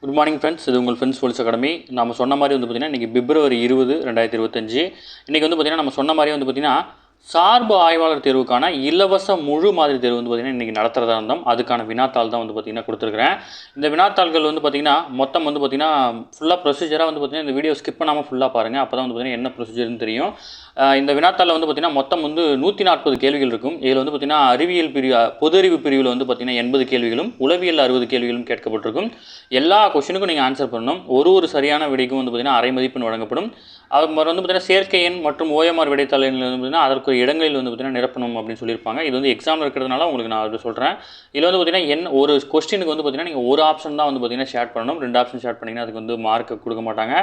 Good morning friends. இது உங்கள் friends police academy. நம்ம சொன்ன மாதிரி வந்து பார்த்திங்கன்னா இன்றைக்கி பிப்ரவரி 20, 2025. இன்றைக்கி வந்து பார்த்திங்கன்னா நம்ம சொன்ன மாதிரி வந்து பார்த்திங்கன்னா சார்பு ஆய்வாளர் தேர்வுக்கான இலவச முழு மாதிரி தேர்வு வந்து பார்த்திங்கன்னா இன்றைக்கி நடத்துகிறதா இருந்தோம். அதுக்கான வினாத்தாள் தான் வந்து பார்த்திங்கன்னா கொடுத்துருக்குறேன். இந்த வினாத்தாள்கள் வந்து பார்த்திங்கன்னா மொத்தம் வந்து பார்த்திங்கன்னா ஃபுல்லாக ப்ரொசீஜராக வந்து பார்த்திங்கன்னா இந்த வீடியோ ஸ்கிப் பண்ணாமல் ஃபுல்லாக பாருங்கள். அப்போ தான் வந்து பார்த்திங்கன்னா என்ன ப்ரொசீஜர்னு தெரியும். இந்த வினாத்தாளில் வந்து பார்த்திங்கன்னா மொத்தம் வந்து 140 கேள்விகள் இருக்கும். இதில் வந்து பார்த்திங்கன்னா அறிவியல் பிரிவு, பொது அறிவு பிரிவில் வந்து பார்த்திங்கன்னா 80 கேள்விகளும், உளவியல் 60 கேள்விகளும் கேட்கப்பட்டிருக்கும். எல்லா கொஸ்டினுக்கும் நீங்கள் ஆன்சர் பண்ணணும். ஒரு சரியான விடைக்கும் வந்து பார்த்திங்கன்னா அரை மதிப்பெண் வழங்கப்படும். அது மாதிரி வந்து பார்த்திங்கன்னா செயற்கை எண் மற்றும் ஓஎம்ஆர் விடைத்தாளில் வந்து பார்த்திங்கன்னா அதற்கு இடங்களில் வந்து பார்த்திங்கன்னா நிரப்பணும் அப்படின்னு சொல்லியிருப்பாங்க. இது வந்து எக்ஸாமில் இருக்கிறதுனால உங்களுக்கு நான் அது சொல்கிறேன். இதில் வந்து பார்த்திங்கன்னா ஒரு கொஸ்டினுக்கு வந்து பார்த்திங்கன்னா நீங்கள் ஒரு ஆப்ஷன் தான் வந்து பார்த்திங்கன்னா ஷேர் பண்ணணும். 2 ஆப்ஷன் ஷேர் பண்ணிங்கன்னா அதுக்கு வந்து மார்க் கொடுக்க மாட்டாங்க.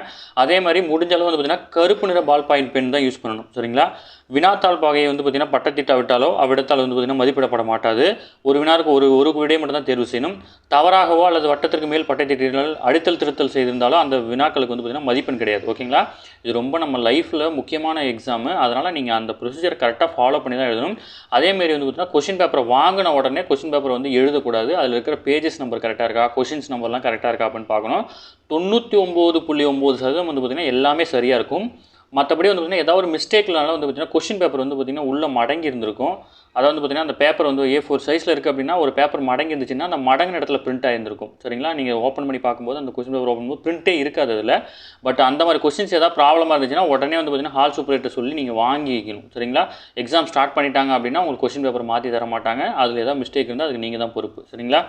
அதே மாதிரி முடிஞ்ச அளவு வந்து பார்த்திங்கன்னா கருப்பு நிற பால் பாயிண்ட் பென் தான் யூஸ் பண்ணணும். சரிங்களா? வினாத்தாள் பாகையை வந்து பார்த்திங்கன்னா பட்டத்திட்டாவிட்டாலோ அவ்விடத்தால் வந்து பார்த்திங்கன்னா மதிப்பிடப்பட மாட்டாது. ஒரு வினாருக்கு ஒரு விடை மட்டும் தான் தேர்வு செய்யணும். தவறாகவோ அல்லது வட்டத்திற்கு மேல் பட்டத்திட்டால் அடித்தல் திருத்தல் செய்திருந்தாலும் அந்த வினாக்களுக்கு வந்து பார்த்திங்கன்னா மதிப்பெண் கிடையாது. ஓகேங்களா? இது ரொம்ப நம்ம லைஃப்பில் முக்கியமான எக்ஸாமு. அதனால் நீங்கள் அந்த ப்ரொசீஜர் கரெக்டாக ஃபாலோ பண்ணி தான் எழுதணும். அதேமாரி வந்து பார்த்திங்கன்னா கொஷின் பேப்பரை வாங்கின உடனே கொஷின் பேப்பர் வந்து எழுதக்கூடாது. அதில் இருக்கிற பேஜஸ் நம்பர் கரெக்டாக இருக்கா, கொஷின்ஸ் நம்பர்லாம் கரெக்டாக இருக்கா அப்படின்னு பார்க்கணும். 99.9% வந்து பார்த்திங்கன்னா எல்லாமே சரியாக இருக்கும். மற்றபடி வந்து பார்த்திங்கன்னா ஏதாவது ஒரு மிஸ்டேக்னால வந்து பார்த்திங்கன்னா கொஷின் பேப்பர் வந்து பார்த்திங்கன்னா உள்ளே மடங்கி இருந்திருக்கும். அதாவது வந்து பார்த்திங்கன்னா அந்த பேப்பர் வந்து A4 சைஸில் இருக்குது அப்படின்னா ஒரு பேப்பர் மடங்கி இருந்துச்சுன்னா அந்த மடங்கின இடத்துல பிரிண்ட் ஆகிருந்திருக்கும். சரிங்களா? நீங்கள் ஓப்பன் பண்ணி பார்க்கும்போது அந்த கொஸ்டின் பேப்பர் ஓப்பன் பண்ணும்போது பிரிண்ட்டே இருக்காது அதில். பட் அந்த மாதிரி கொஸ்டின்ஸ் ஏதாவது ப்ராப்ளமாக இருந்துச்சுன்னா உடனே வந்து பார்த்திங்கன்னா ஹால் சூப்பரேட்டர் சொல்லி நீங்கள் வாங்கிக்கணும். சரிங்களா? எக்ஸாம் ஸ்டார்ட் பண்ணிட்டாங்க அப்படின்னா உங்களுக்கு கொஸ்டின் பேப்பர் மாற்றி தர மாட்டாங்க. அதில் ஏதாவது மிஸ்டேக் இருந்தால் அதுக்கு நீங்கள் தான் பொறுப்பு. சரிங்களா?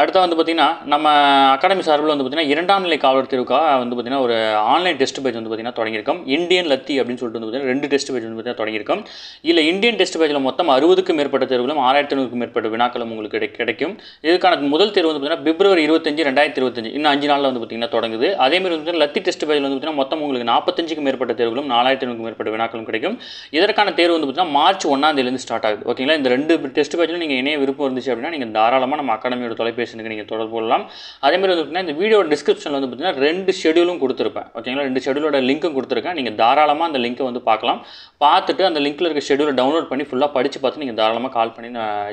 அடுத்து வந்து பார்த்திங்கன்னா நம்ம அகாடமி சார்பில் வந்து பார்த்திங்கன்னா 2ஆம் நிலை காவலர் தேர்வுக்காக வந்து பார்த்திங்கன்னா ஒரு ஆன்லைன் டெஸ்ட் பேஜ் வந்து பார்த்திங்கன்னா தொடங்கியிருக்கோம். இந்தியன் லத்தி அப்படின்னு சொல்லிட்டு வந்து பார்த்திங்கன்னா 2 டெஸ்ட் பேஜ் வந்து பார்த்திங்கன்னா தொடங்கியிருக்கோம். இல்லை இந்தியன் டெஸ்ட் பேஜில் மொத்தம் 60க்கும் மேற்பட்ட தேர்வுகளும் 6500க்கும் மேற்பட்ட வினாக்களும் உங்களுக்கு கிடைக்கும். இதுக்கான முதல் தேர்வு வந்து பார்த்திங்கன்னா பிப்ரவரி 25, 2025 இன்னும் 5 நாளில் வந்து பார்த்திங்கன்னா தொடங்குது. அதேமாதிரி வந்து லத்தி டெஸ்ட் பேஜில் வந்து பார்த்திங்கன்னா மொத்தம் உங்களுக்கு 45க்கும் மேற்பட்ட தேர்வுகளும் 4500க்கும் மேற்பட்ட வினாக்களும் கிடைக்கும். இதற்கான தேர்வு வந்து பார்த்திங்கன்னா மார்ச் 1ஆம் தேதியிலேருந்து ஸ்டார்ட் ஆகுது. ஓகேங்களா? இந்த 2 டெஸ்ட் பேஜிலும் நீங்கள் இணைய விருப்பம் இருந்துச்சு அப்படின்னா நீங்கள் தாராளமாக நம்ம அகாடமியோட தொலைபேசிக்கு நீங்கள் தொடர்பு கொள்ளலாம். அதேமாதிரி வந்து பார்த்தீங்கன்னா இந்த வீடியோ டிஸ்கிரிப்ஷனில் வந்து பார்த்தீங்கன்னா 2 ஷெடியூலும் கொடுத்துருப்பேன். ஓகேங்களா? 2 ஷெடியூலோட லிங்க்கும் கொடுத்துருக்கேன். நீங்கள் தாராளமாக அந்த லிங்க்கை வந்து பார்க்கலாம். பார்த்துட்டு அந்த லிங்க்கில் இருக்க ஷெடியூலை டவுன்லோட் பண்ணி ஃபுல்லாக படித்து பார்த்து நீங்கள் தாராளமாக கால் பண்ணி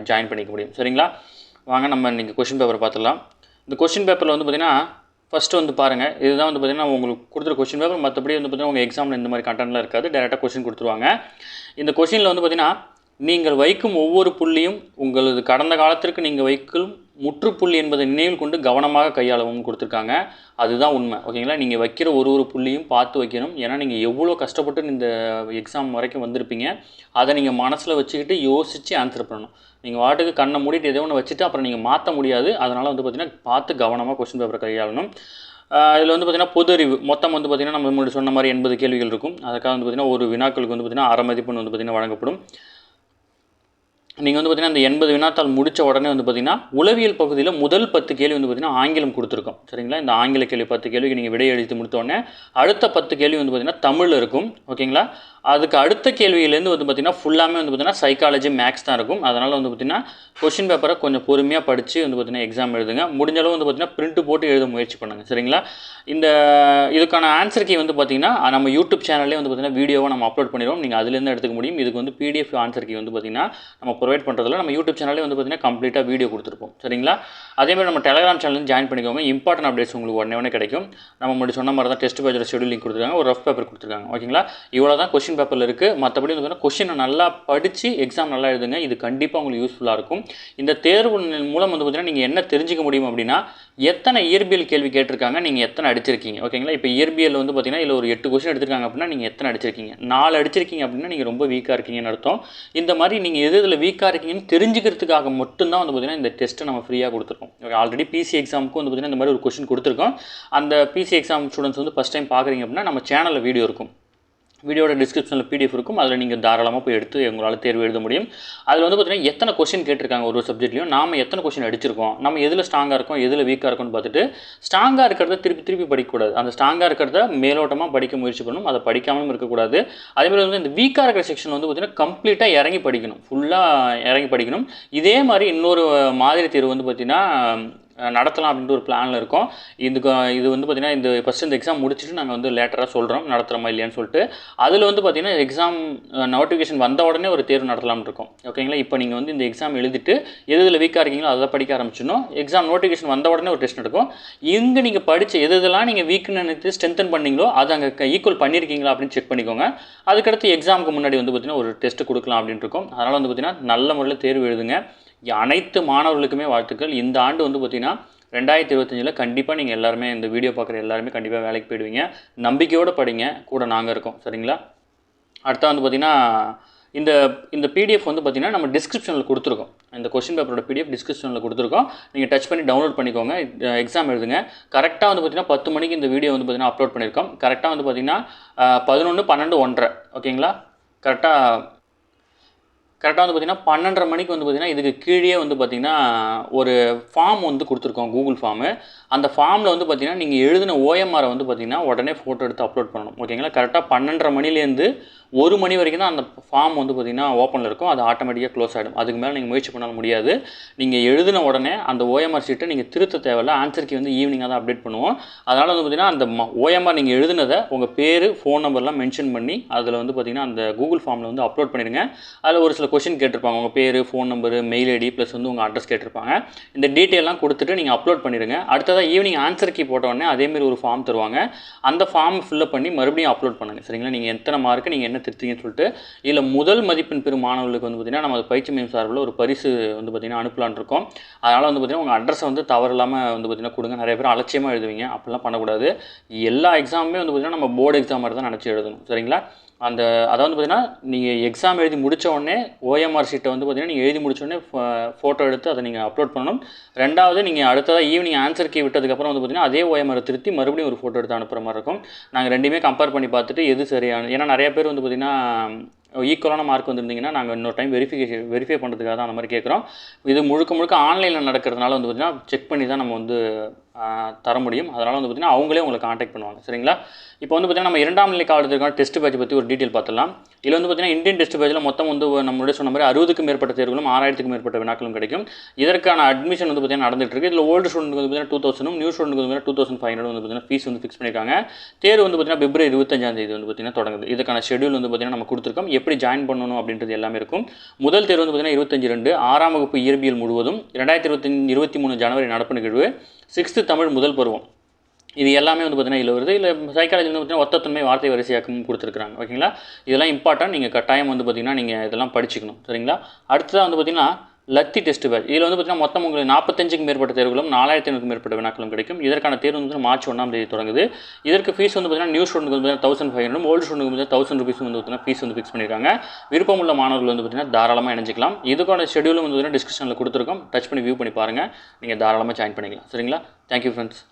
ஜாயின் பண்ணிக்க முடியும். சரிங்களா? வாங்க நம்ம இன்றைக்கி கொஷின் பேப்பர் பார்த்துடலாம். இந்த கொஷின் பேப்பரில் வந்து பார்த்திங்கன்னா ஃபஸ்ட்டு வந்து பாருங்கள். இதுதான் வந்து பார்த்திங்கன்னா உங்களுக்கு கொடுத்துரு கொஷின் பேப்பர். மற்றபடி வந்து பார்த்திங்கன்னா உங்கள் எக்ஸாமில் இந்த மாதிரி கண்டென்ட்லாம் இருக்காது. டேரெக்டாக கொஷின் கொடுத்துருவாங்க. இந்த கொஷினில் வந்து பார்த்திங்கன்னா நீங்கள் வைக்கும் ஒவ்வொரு புள்ளியும் உங்களது கடந்த காலத்திற்கு நீங்கள் வைக்கும் முற்றுப்புள்ளி என்பதை நினைவில் கொண்டு கவனமாக கையாளவும் கொடுத்துருக்காங்க. அதுதான் உண்மை. ஓகேங்களா? நீங்கள் வைக்கிற ஒரு புள்ளியும் பார்த்து வைக்கணும். ஏன்னா நீங்கள் எவ்வளோ கஷ்டப்பட்டு இந்த எக்ஸாம் வரைக்கும் வந்திருப்பீங்க. அதை நீங்கள் மனசில் வச்சுக்கிட்டு யோசித்து ஆன்சர் பண்ணணும். நீங்கள் வாட்டுக்கு கண்ணை மூடிட்டு எதோ ஒன்று வச்சுட்டு அப்புறம் நீங்கள் மாற்ற முடியாது. அதனால் வந்து பார்த்திங்கன்னா பார்த்து கவனமாக கொஸ்டின் பேப்பரை கையாளணும். இதில் வந்து பார்த்திங்கன்னா பொது அறிவு மொத்தம் வந்து பார்த்திங்கன்னா நம்ம முன்னாடி சொன்ன மாதிரி 80 கேள்விகள் இருக்கும். அதுக்காக வந்து பார்த்திங்கன்னா ஒரு வினாக்களுக்கு வந்து பார்த்திங்கன்னா அரை மதிப்பெண் வந்து பார்த்திங்கன்னா வழங்கப்படும். நீங்கள் வந்து பார்த்திங்கன்னா இந்த 80 வினாத்தாள் முடித்த உடனே வந்து பார்த்திங்கன்னா உளவியல் பகுதியில் முதல் 10 கேள்வி வந்து பார்த்திங்கன்னா ஆங்கிலம் கொடுத்துருக்கோம். சரிங்களா? இந்த ஆங்கில கேள்வி 10 கேள்விக்கு நீங்கள் விடை எழுதி முடித்தோடனே அடுத்த 10 கேள்வி வந்து பார்த்திங்கன்னா தமிழில் இருக்கும். ஓகேங்களா? அதுக்கு அடுத்த கேள்வியிலேருந்து வந்து பார்த்திங்கன்னா ஃபுல்லாமே வந்து பார்த்திங்கன்னா சைக்காலஜி, மேக்ஸ் தான் இருக்கும். அதனால் வந்து பார்த்திங்கன்னா கொஷின் பேப்பரை கொஞ்சம் பொறுமையாக படித்து வந்து பார்த்திங்கன்னா எக்ஸாம் எழுதுங்க. முடிஞ்சளவு வந்து பார்த்திங்கன்னா பிரிண்ட் போட்டு எழுத முயற்சி பண்ணுங்கள். சரிங்களா? இதுக்கான ஆன்சர் கீ வந்து பார்த்திங்கன்னா நம்ம யூடியூப் சேனல்லே வந்து பார்த்திங்கன்னா வீடியோவை நம்ம அப்லோட் பண்ணிடுவோம். நீங்கள் அதுலேருந்து எடுத்துக்க முடியும். இதுக்கு வந்து PDF ஆன்சர் கீ வந்து பார்த்திங்கன்னா நம்ம ப்ரொவைட் பண்ணுறதுல நம்ம யூடியூப் சேனல்லே வந்து பார்த்திங்கன்னா கம்ப்ளீட்டாக வீடியோ கொடுத்துருப்போம். சரிங்களா? அதேமாதிரி நம்ம டெலிகிராம் சேனல் ஜாயின் பண்ணிக்கோங்க. இம்பார்ட்டன்ட் அப்டேட்ஸ் உங்களுக்கு உடனே கிடைக்கும். நம்ம முன்னாடி சொன்ன மாதிரி தான் டெஸ்ட் பேஜோட ஷெடியூல் லிங்க் கொடுத்துருக்காங்க. ஒரு ரஃப் பேப்பர் கொடுத்துருக்காங்க. ஓகேங்களா? இவ்வளோ தான் கொஷின் பேப்பரில் இருக்குது. மற்றபடி வந்து கொஷினை நல்லா படித்து எக்ஸாம் நல்லா எழுதுங்க. இது கண்டிப்பாக உங்களுக்கு யூஸ்ஃபுல்லாக இருக்கும். இந்த தேர்வு மூலம் வந்து பார்த்திங்கன்னா நீங்கள் என்ன தெரிஞ்சிக்க முடியும் அப்படின்னா எத்தனை இயற்பியல் கேள்வி கேட்டிருக்காங்க, நீங்கள் எத்தனை அடிச்சிருக்கீங்க. ஓகேங்களா? இப்போ இயற்பியல் வந்து பார்த்திங்கன்னா இல்லை ஒரு 8 கொஷின் எடுத்திருக்காங்க அப்படின்னா நீங்கள் எத்தனை அடிச்சிருக்கீங்க. 4 அடிச்சிருக்கீங்க அப்படின்னா நீங்கள் ரொம்ப வீக்காக இருக்கீங்கன்னு அர்த்தம். இந்த மாதிரி நீங்கள் இதில் வீக்காக இருக்கீங்கன்னு தெரிஞ்சுக்கிறதுக்காக மட்டும்தான் வந்து பார்த்திங்கன்னா இந்த டெஸ்ட்டை நம்ம ஃப்ரீயாக கொடுத்துருக்கோம். ஆல்ரெடி PC எக்ஸாமுக்கு வந்து பார்த்திங்கன்னா இந்த மாதிரி ஒரு கொஷின் கொடுத்துருக்கோம். அந்த PC எக்ஸாம் ஸ்டூடெண்ட்ஸ் வந்து ஃபஸ்ட் டைம் பார்க்குறீங்க அப்படின்னா நம்ம சேனலில் வீடியோ இருக்கும். வீடியோட டிஸ்கிரிப்ஷனில் PDF இருக்கும். அதில் நீங்கள் தாராளமாக போய் எடுத்து உங்களால் தேர்வு எழுத முடியும். அதில் வந்து பார்த்திங்கன்னா எத்தனை கொஷின் கேட்டிருக்காங்க ஒரு சப்ஜெக்ட்லையும், நாம் எத்தனை கொஷின் அடிச்சிருக்கோம், நம்ம எதில் ஸ்ட்ராங்காக இருக்கோம், எதில் வீக்காக இருக்கும்னு பார்த்துட்டு ஸ்ட்ராங்காக இருக்கிறத திருப்பி படிக்கக்கூடாது. அந்த ஸ்ட்ராங்காக இருக்கிறத மேலோட்டமாக படிக்க முயற்சி பண்ணணும். அதை படிக்காமலும் இருக்கக்கூடாது. அதேமாதிரி வந்து இந்த வீக்காக இருக்கிற செக்ஷன் வந்து பார்த்திங்கன்னா கம்ப்ளீட்டாக இறங்கி படிக்கணும். ஃபுல்லாக இறங்கி படிக்கணும். இதே மாதிரி இன்னொரு மாதிரி தேர்வு வந்து பார்த்திங்கன்னா நடத்தலாம் அப்படின்ற ஒரு பிளானில் இருக்கோம். இது வந்து பார்த்திங்கன்னா இந்த ஃபஸ்ட்டு இந்த எக்ஸாம் முடிச்சுட்டு நாங்கள் வந்து லேட்டராக சொல்கிறோம் நடத்துகிறோமா இல்லையான்னு சொல்லிட்டு. அதில் வந்து பார்த்திங்கன்னா எக்ஸாம் நோட்டிஃபிகேஷன் வந்த உடனே ஒரு தேர்வு நடத்தலாம்னு இருக்கோம். ஓகேங்களா? இப்போ நீங்கள் வந்து இந்த எக்ஸாம் எழுதிட்டு எதில் வீக்காக இருக்கீங்களோ அதை படிக்க ஆரம்பிச்சிடணும். எக்ஸாம் நோட்டிஃபிகேஷன் வந்த உடனே ஒரு டெஸ்ட் நடக்கும். இங்கே நீங்கள் படித்த எதெல்லாம் நீங்கள் வீக்குன்னு நினைத்து ஸ்ட்ரென்தன் பண்ணீங்களோ அதை அங்கே ஈக்குவல் பண்ணியிருக்கீங்களா அப்படின்னு செக் பண்ணிக்கோங்க. அதுக்கடுத்து எக்ஸாமுக்கு முன்னாடி வந்து பார்த்திங்கன்னா ஒரு டெஸ்ட் கொடுக்கலாம் அப்படின்ட்டு இருக்கோம். அதனால் வந்து பார்த்திங்கன்னா நல்ல முறையில் தேர்வு எழுதுங்க. அனைத்து மாணவர்களுக்குமே வாழ்த்துக்கள். இந்த ஆண்டு வந்து பார்த்திங்கன்னா 2025 கண்டிப்பாக நீங்கள் எல்லாருமே இந்த வீடியோ பார்க்குற எல்லாருமே கண்டிப்பாக வேலைக்கு போயிடுவீங்க. நம்பிக்கையோடு படிங்க, கூட நாங்கள் இருக்கோம். சரிங்களா? அடுத்தா வந்து பார்த்திங்கன்னா இந்த பிடிஎஃப் வந்து பார்த்திங்கன்னா நம்ம டிஸ்கிரிப்ஷனில் கொடுத்துருக்கோம். இந்த கொஸ்டின் பேப்பரோட பிடிஎஃப் டிஸ்கிரிப்ஷனில் கொடுத்துருக்கோம். நீங்கள் டச் பண்ணி டவுன்லோட் பண்ணிக்கோங்க. எக்ஸாம் எழுதுங்க. கரெக்டாக வந்து பார்த்திங்கன்னா 10 மணிக்கு இந்த வீடியோ வந்து பார்த்திங்கன்னா அப்லோட் பண்ணியிருக்கோம். கரெக்டாக வந்து பார்த்திங்கன்னா 11, 12, 1:30 ஓகேங்களா? கரெக்டாக வந்து பார்த்திங்கன்னா 12:30 மணிக்கு வந்து பார்த்திங்கன்னா இதுக்கு கீழே வந்து பார்த்திங்கன்னா ஒரு ஃபார்ம் வந்து கொடுத்துருக்கோம், கூகுள் ஃபார்மு. அந்த ஃபார்மில் வந்து பார்த்திங்கன்னா நீங்கள் எழுதின ஓஎம்ஆரை வந்து பார்த்திங்கன்னா உடனே ஃபோட்டோ எடுத்து அப்லோட் பண்ணணும். ஓகேங்களா? கரெக்டாக 12:30 மணிலேருந்து 1 மணி வரைக்கும் தான் அந்த ஃபார்ம் வந்து பார்த்திங்கன்னா ஓப்பனில் இருக்கும். அது ஆட்டோமேட்டிக்காக க்ளோஸ் ஆகிடும். அதுக்கு மேலே நீங்கள் முயற்சி பண்ணாலும் முடியாது. நீங்கள் எழுதின உடனே அந்த ஓஎம்ஆர் ஷீட்டை நீங்கள் திருத்த தேவையில்ல. ஆன்சர் கீ வந்து ஈவினிங்காக தான் அப்டேட் பண்ணுவோம். அதனால் வந்து பார்த்திங்கன்னா அந்த ஓஎம்ஆர் நீங்கள் எழுதினதை உங்கள் பேர், ஃபோன் நம்பர்லாம் மென்ஷன் பண்ணி அதில் வந்து பார்த்திங்கன்னா அந்த கூகுள் ஃபார்மில் வந்து அப்லோட் பண்ணிடுங்க. அதில் ஒரு சில கொஸ்டின் கேட்டிருப்பாங்க. உங்கள் பேர், phone number, mail ID plus வந்து உங்கள் அட்ரஸ் கேட்டிருப்பாங்க. இந்த டீட்டெயிலாம் கொடுத்துட்டு நீங்கள் அப்லோட் பண்ணிடுங்க. அடுத்ததாக ஈவினிங் ஆன்சர் கீ போட்ட உடனே அதேமாரி ஒரு ஃபார்ம் தருவாங்க. அந்த ஃபார்ம் ஃபில்லப் பண்ணி மறுபடியும் அப்லோட் பண்ணுங்கள். சரிங்களா? நீங்கள் எத்தனை மார்க்கு நீங்கள் என்ன திருத்தீங்கன்னு சொல்லிட்டு இதில் முதல் மதிப்பெண் பெறும் மாணவர்களுக்கு வந்து பார்த்திங்கன்னா நம்ம பயிற்சி மையம் சார்பில் ஒரு பரிசு வந்து பார்த்திங்கன்னா அனுப்பலான் இருக்கோம். அதனால் வந்து பார்த்திங்கன்னா உங்கள் அட்ரஸை வந்து தவறில்லாமல் வந்து பார்த்திங்கன்னா கொடுங்க. நிறைய பேர் அலட்சியமாக எழுதுவீங்க. அப்படிலாம் பண்ணக்கூடாது. எல்லா எக்ஸாமுமே வந்து பார்த்திங்கன்னா நம்ம போர்டு எக்ஸாம் மாதிரி தான் நினச்சி எழுதணும். சரிங்களா? அதை வந்து பார்த்திங்கன்னா நீங்கள் எக்ஸாம் எழுதி முடித்த உடனே ஓஎம்ஆர் ஷீட்டை வந்து பார்த்திங்கன்னா நீங்கள் எழுதி முடித்த உடனே ஃபோட்டோ எடுத்து அதை நீங்கள் அப்லோட் பண்ணணும். ரெண்டாவது நீங்கள் அடுத்ததாக ஈவினிங் ஆன்சர் கீ விட்டதுக்கப்புறம் வந்து பார்த்திங்கன்னா அதே ஓஎம்ஆரை திருத்தி மறுபடியும் ஒரு ஃபோட்டோ எடுத்து அனுப்புகிற மாதிரி இருக்கும். நாங்கள் ரெண்டுமே கம்பேர் பண்ணி பார்த்துட்டு எது சரியான, ஏன்னா நிறைய பேர் வந்து பார்த்திங்கன்னா ஈக்குவலான மார்க் வந்துருந்தீங்கன்னா நாங்கள் இன்னொரு டைம் வெரிஃபை பண்ணுறதுக்காக தான் அந்த மாதிரி கேட்குறோம். இது முழுக்க ஆன்லைனில் நடக்கிறதுனால வந்து பார்த்திங்கன்னா செக் பண்ணி தான் நம்ம வந்து தர முடியும். அதனால் வந்து பார்த்திங்கன்னா அவங்களே உங்களை காண்டாக்ட் பண்ணுவாங்க. சரிங்களா? இப்போ வந்து பார்த்திங்கன்னா நம்ம 2ஆம் நிலை காவலர்களுக்கான டெஸ்ட் பேட்ச் பற்றி ஒரு டீட்டெயில் பார்த்துலாம். இதில் வந்து பார்த்திங்கன்னா இந்தியன் டெஸ்ட் பேட்சில் மொத்தம் வந்து நம்மளுடைய சொன்ன மாதிரி 60க்கும் மேற்பட்ட தேர்வுகளும் 6000க்கும் மேற்பட்ட வினாக்களும் கிடைக்கும். இதற்கான அட்மிஷன் வந்து பார்த்திங்கன்னா நடந்துட்டு இருக்கு. இதில் ஓல்டு ஸ்டூடெண்ட் வந்து பார்த்திங்கன்னா 2000, நியூ ஸ்டூடெண்ட் வந்து 2500 வந்து பார்த்திங்கன்னா ஃபீஸ் வந்து ஃபிக்ஸ் பண்ணியிருக்காங்க. தேர்வு வந்து பார்த்திங்கன்னா பிப்ரவரி 25 வந்து பார்த்திங்கன்னா தொடங்குது. இதுக்கான ஷெடியூல் வந்து பார்த்திங்கன்னா நம்ம கொடுத்துருக்கோம். எப்படி ஜாயின் பண்ணணும் அப்படின்றது எல்லாமே இருக்கும். முதல் தேர்வு வந்து பார்த்திங்கன்னா 25/2 6ஆம் வகுப்பு இயற்பியல் முழுவதும் 2023 ஜனவரி நடப்பு நிகழ்வு 6th தமிழ் முதல் பருவம். இது எல்லாமே வந்து பார்த்திங்கன்னா இதில் வருது. இல்லை சைக்காலஜி வந்து பார்த்திங்கன்னா ஒத்தத்தன்மை வார்த்தை வரிசையாக்கமும் கொடுத்துருக்காங்க. ஓகேங்களா? இதெல்லாம் இம்பார்ட்டன்ட். நீங்கள் கட்டாயம் வந்து பார்த்திங்கன்னா நீங்கள் இதெல்லாம் படிச்சுக்கணும். சரிங்களா? அடுத்ததாக வந்து பார்த்திங்கன்னா லத்தி டெஸ்ட் பேட்ச். இதில் வந்து பார்த்திங்கன்னா மொத்தம் உங்களுக்கு 45க்கும் மேற்பட்ட தேர்வுகளும் 4500க்கும் மேற்பட்ட வினாக்களும் கிடைக்கும். இதற்கான தேர்வு வந்து மார்ச் 1ஆம் தேதி தொடங்குது. இதற்கு ஃபீஸ் வந்து பார்த்திங்கன்னா நியூ ஸ்டூடெண்ட் வந்து 1500, ஓல்டு ஸ்டூடெண்ட் வந்து 1000 rupees வந்து பார்த்திங்கன்னா ஃபீஸ் வந்து ஃபிக்ஸ் பண்ணியிருக்காங்க. விருப்பமுள்ள மாணவர்கள் வந்து பார்த்திங்கன்னா தாராளமாக இணைஞ்சிக்கலாம். இதுக்கான ஷெடியூலும் வந்து பார்த்திங்கன்னா டிஸ்கிரிப்ஷனில் கொடுத்துருக்கோம். டச் பண்ணி வியூ பண்ணி பாருங்கள். நீங்கள் தாராளமாக ஜாயின் பண்ணிக்கலாம். சரிங்களா? Thank you friends.